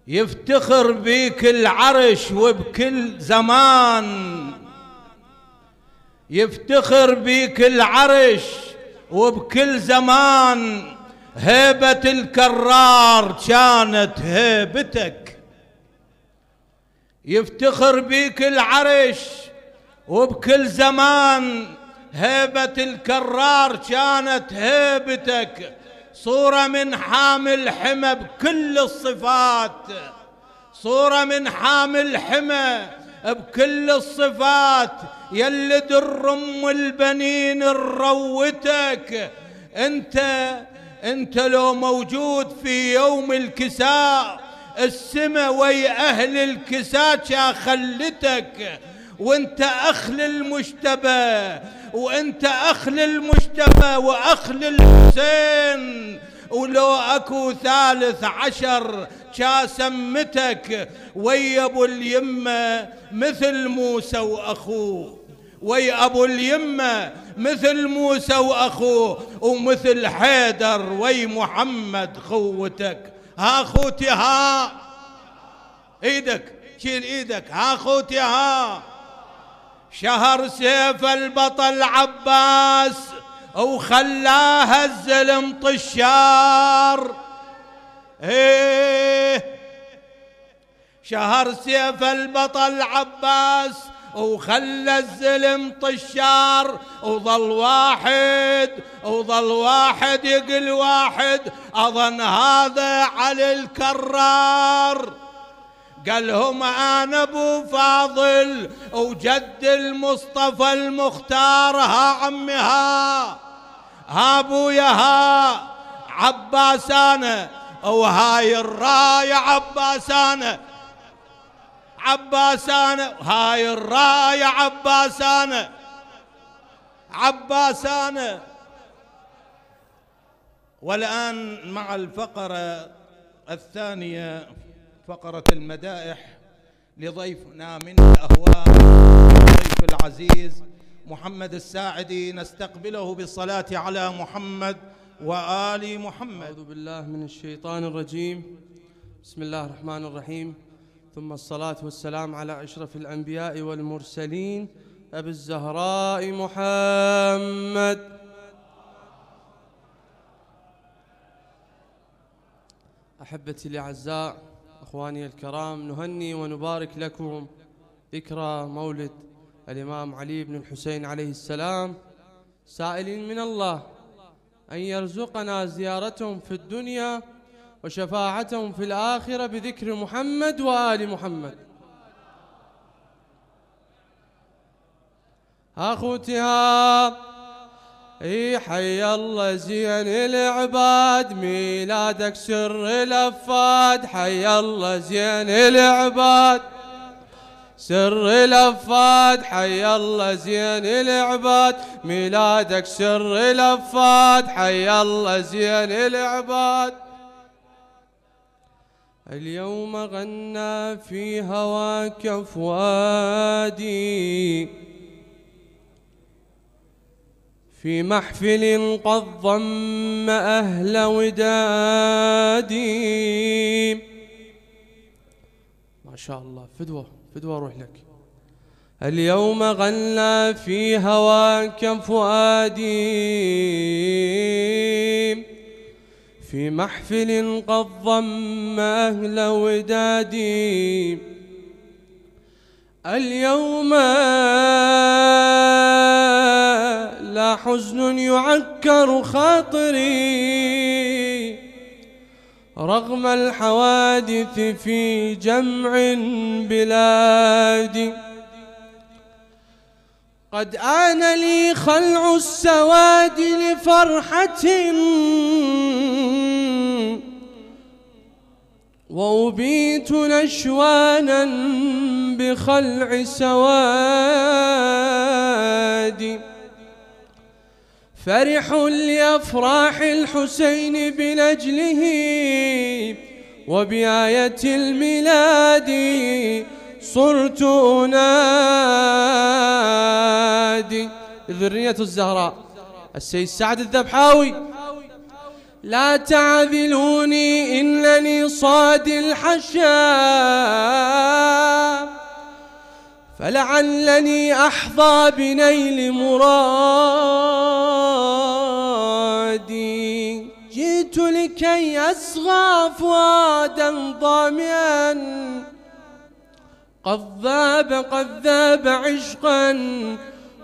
يفتخر بيك العرش وبكل زمان، يفتخر بيك العرش وبكل زمان، هيبة الكرار كانت هيبتك. يفتخر بيك العرش وبكل زمان، هيبة الكرار كانت هيبتك. صورة من حامل حمى بكل الصفات، صورة من حامل حمى بكل الصفات، يلي الرم البنين روتك. انت لو موجود في يوم الكساء، السما ويا اهل الكساء خلتك. وانت اخل المجتبى، وانت اخل المجتبى واخل الحسين، ولو اكو 13 سمتك. ويا ابو اليمه مثل موسى واخوه، ويا ابو اليمه مثل موسى واخوه، ومثل حيدر وي محمد خوتك. ها اخوتي ها ايدك، شيل ايدك. ها اخوتي ها. شهر سيف البطل عباس وخلاها الزلم طشار. شهر سيف البطل عباس وخلى الزلم طشار. وظل واحد يقل واحد، اظن هذا على الكرار. قالهم انا ابو فاضل وجد المصطفى المختار. ها عمي ها ابويا ها عباسانه، وهاي الرايه عباسانه، هاي الرايه عباسانه. والان مع الفقره الثانيه، فقرة المدائح لضيفنا من الأهوال، الضيف العزيز محمد الساعدي، نستقبله بالصلاة على محمد وآل محمد. أعوذ بالله من الشيطان الرجيم. بسم الله الرحمن الرحيم، ثم الصلاة والسلام على أشرف الأنبياء والمرسلين أبي الزهراء محمد. أحبتي الأعزاء، أخواني الكرام، نهني ونبارك لكم ذكرى مولد الإمام علي بن الحسين عليه السلام، سائلين من الله أن يرزقنا زيارتهم في الدنيا وشفاعتهم في الآخرة بذكر محمد وآل محمد. أخوتها حي الله زين العباد، ميلادك سر الأفاد. حي الله زين العباد سر الأفاد، حي الله زين العباد، ميلادك سر الأفاد. حي الله زين العباد. اليوم غنى في هواك فؤادي، في محفل قد ضم أهل ودادي. ما شاء الله، فدوة روح لك. اليوم غنى في هواك فؤادي، في محفل قد ضم أهل ودادي. اليوم لا حزن يعكر خاطري، رغم الحوادث في جمع بلادي. قد آن لي خلع السواد لفرحة، وأبيت نشوانا بخلع سوادي. فرح لأفراح الحسين بنجله وبآية الميلاد، صرت أنادي. ذرية الزهراء السيد سعد الذبحاوي لا تعذلوني إنني صاد الحشا، فلعلني أحظى بنيل مرادي. جئت لكي أصغى فؤادا ظامئا، قد ذاب عشقا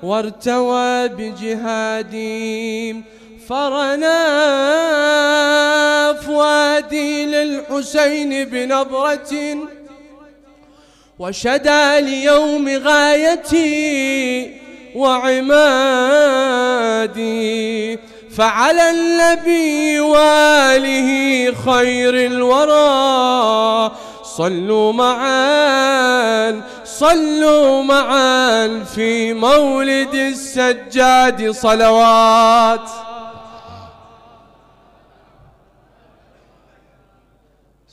وارتوى بجهادي. فرنا فؤادي للحسين بنظرة، وشدى ليوم غايتي وعمادي. فعلى النبي وآله خير الورى صلوا معا في مولد السجاد صلوات.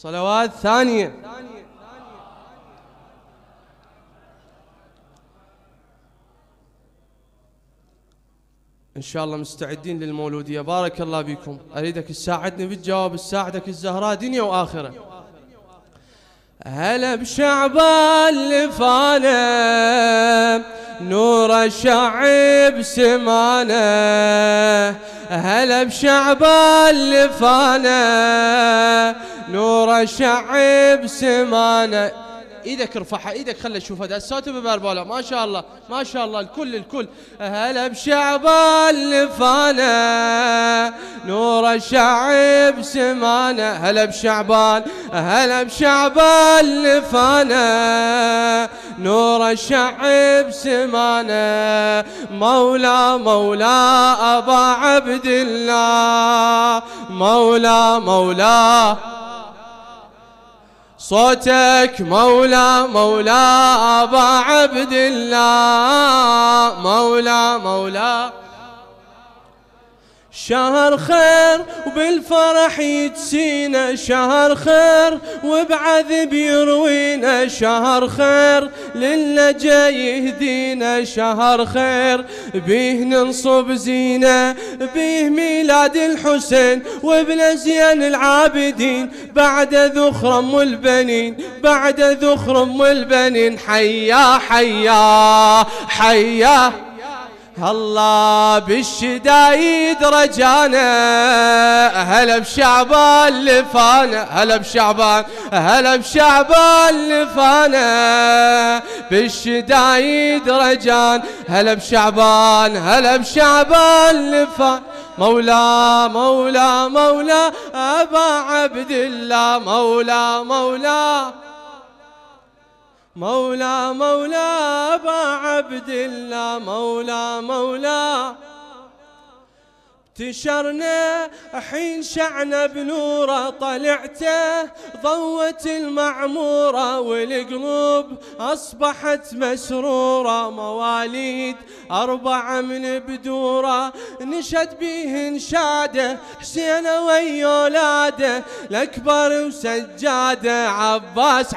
صلوات ثانية. إن شاء الله مستعدين للمولودية. بارك الله بكم. أريدك تساعدني بالجواب، تساعدك الزهراء دنيا وآخرة. هلا بشعبان لفانا نور الشعب سمانا، هلا بشعبان لفانا نور الشعب سمانا. ايدك ارفعها، ايدك خلي اشوفها. ده الصوت ببربوله ما شاء الله ما شاء الله. الكل هلا بشعبان لفانا نور الشعب سمانا، هلا بشعبان لفانا نور الشعب سمانا. مولا ابا عبد الله، مولا صوتك مولا أبا عبد الله، مولا شهر خير وبالفرح يتسينا، شهر خير وبعذب يروينا، شهر خير للنجا يهدينا، شهر خير بيه ننصب زينة، بيه ميلاد الحسين وابن زين العابدين. بعد ذخر ام البنين، بعد ذخر ام البنين. حيا الله بالشدايد رجانا، هلا بشعبان لفانا، هلا بشعبان لفانا بالشدايد رجان. هلا بشعبان لفانا. مولا أبا عبد الله، مولا أبا عبد الله، مولا ابتشرنا حين شعنا بنوره، طلعته ضوت المعمورة والقلوب أصبحت مسرورة. مواليد 4 من بدوره نشد بيه نشاده، حسين ويولاده الأكبر وسجاده. عباس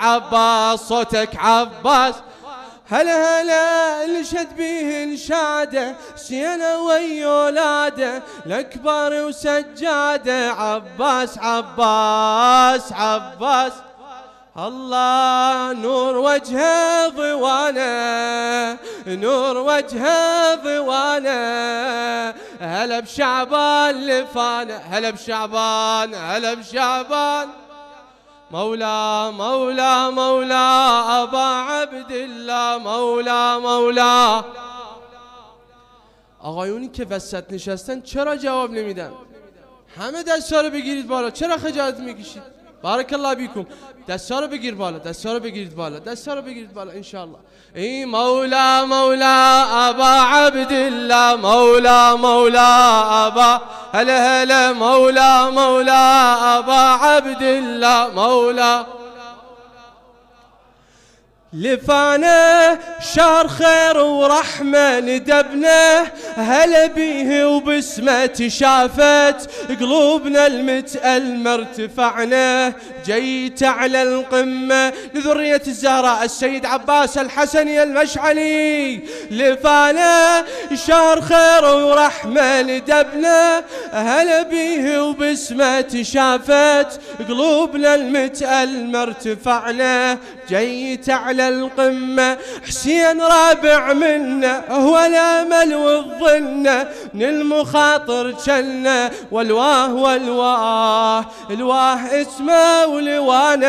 صوتك عباس، هلا نشد بيه نشاده، حسين ويولاده الأكبر وسجاده. عباس الله نور وجهه ضوانه، نور وجهه ضوانه. هلا بشعبان لفانا، هلا بشعبان مولا أبا عبد الله، مولا. آقایونی که وسط نشستن چرا جواب نمیدن؟ همه دستا رو بگیرید بالا، چرا خجالت میکشید؟ بارک الله بیکم. دستا رو بگیر بالا، دستا رو بگیرید بالا ان شاء الله. ای مولا ابا عبد الله، مولا ابا هلا مولا ابا عبد الله، مولا لفانا شهر خير ورحمة ندبنا، هلا بيه وبسمة شافت قلوبنا المتألمة ارتفعنا. جيت على القمة لذرية الزهراء السيد عباس الحسني المشعلي. لفانا شهر خير ورحمة ندبنا، هلا بيه وبسمة شافت قلوبنا المتألمة ارتفعنا. جيت على القمة حسين رابع منا، هو الامل والظنة من المخاطر جنة. والواه والواه الواه اسمه ولوانه،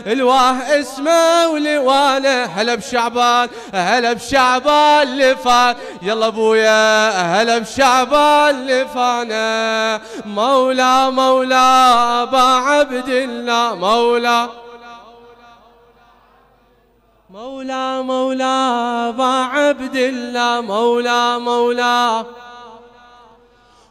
الواه اسمه ولوانه. هلا بشعبان هلا بشعبان لفان، يلا ابويا هلا بشعبان لفانا. مولا مولا ابا عبد الله، مولا مولا مولا ابا عبد الله، مولا مولا.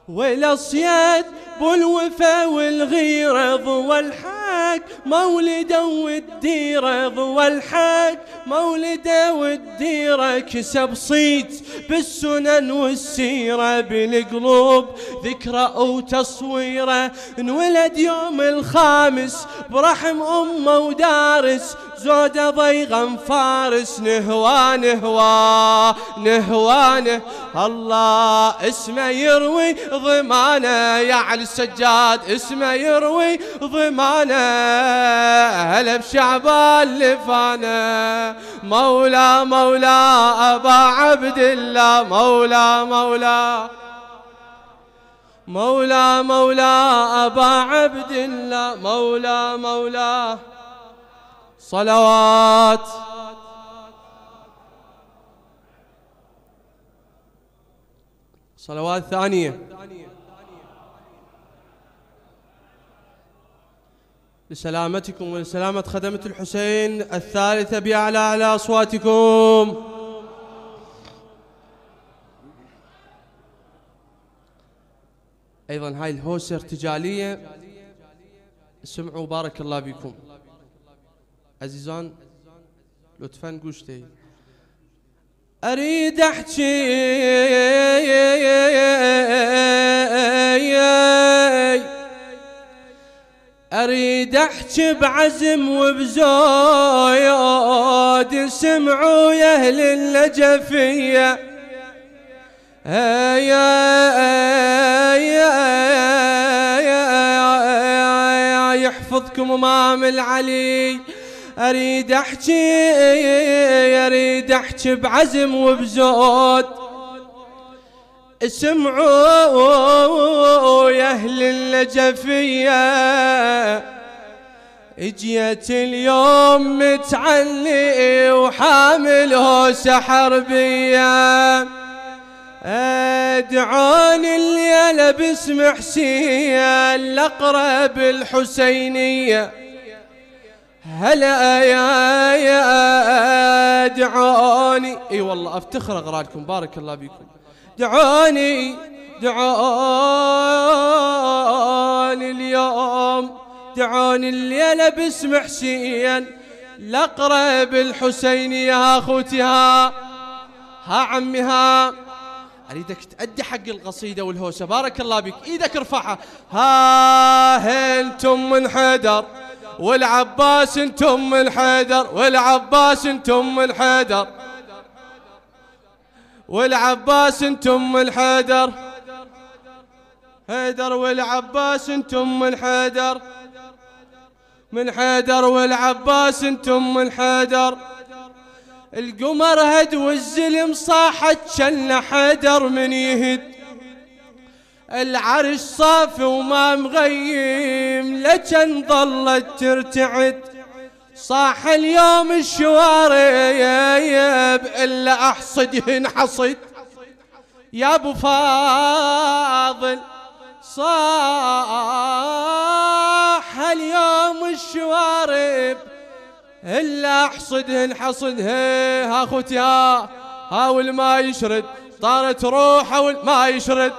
والاصياد بالوفا والغيرة ضوى الحق مولده والديرة، ضوى الحق مولده والديرة. كسب صيت بالسنن والسيرة، بالقلوب ذكرى وتصويره. انولد يوم الخامس برحم امه ودارس، زوده ضيغم فارس. نهواه نهواه نهوانه، الله اسمه يروي ضمانه. يا علي السجاد اسمه يروي ضمانه. هلا بشعبان لفانا، مولا مولا ابا عبد الله، مولا مولا مولا مولا ابا عبد الله، مولا مولا. صلوات صلوات ثانية لسلامتكم ولسلامة خدمة الحسين. الثالثة بأعلى على أصواتكم. أيضا هاي الهوسة ارتجالية، اسمعوا بارك الله بكم. عزيزان لطفاً قوشتي. أريد أحكي أريد أحكي بعزم وبزود، سمعوا يا أهل النجفية. يحفظكم امام العلي. اريد احكي بعزم وبزود، اسمعوا يا اهل النجفيه. اجيت اليوم متعلي وحامل هوسه حربيه، ادعوني الليله باسم حسين الاقرب الحسينيه. هلا يا دعوني، اي والله افتخر اقرا لكم بارك الله بكم. دعوني اليوم، دعوني الليله باسم حسين الاقرب الحسينيه. ها اخوتي ها عمي اريدك تأدي حق القصيده والهوسه بارك الله بك. ايدك ارفعها. ها انتم من حيدر والعباس، انتم من حيدر والعباس، انتم من حيدر والعباس، انتم من حيدر. حيدر والعباس انتم من حيدر، من حيدر والعباس انتم من حيدر. القمر هد والزلم صاحت شن حيدر من يهد، العرش صافي وما مغيم لجن ظلت ترتعد. صاح اليوم الشوارب الا احصد حصد. يا ابو فاضل صاح اليوم الشوارب الا احصد حصد. ها اخوتي ها والما يشرد طارت روحه والما يشرد،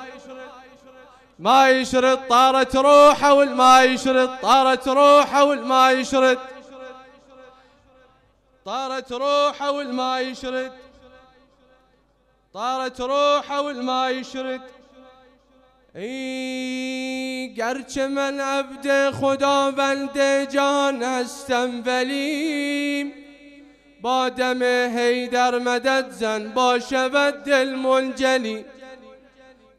ما يشرد طارت روحه والما يشرد، طارت روحه والما يشرد. طارت روحه والماء يشرد، طارت روحه والماء يشرد. قرچ من عبد خداوند جان هستم ولیم، با دم حیدر مدد زن با شود دل منجلی.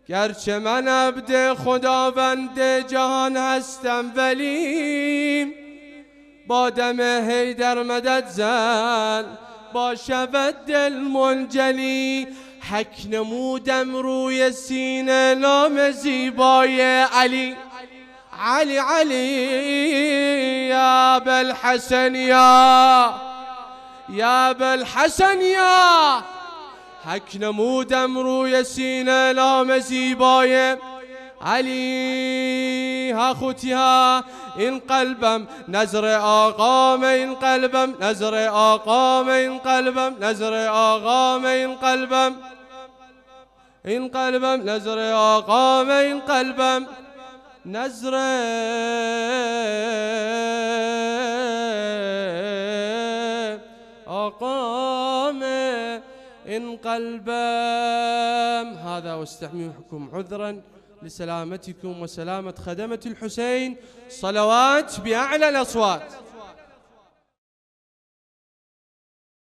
گرچه من عبد خداوند جهان هستم ولیم، با دم حیدر مدد زن با شود دل منجلی. حک نمودم روی سینه نام زیبای علی، علی علی یا ابوالحسن یا ابوالحسن یا. حک نمودم روی سینه نام زیبای علی. ها خوتی ها این قلبم نظر آقام، این قلبم نظر آقام، این قلبم نظر آقام، این قلبم، این قلبم نظر آقام، این قلبم نظر آقام، إن قلبم. هذا واستحميكم عذرا لسلامتكم وسلامة خدمة الحسين. صلوات بأعلى الأصوات.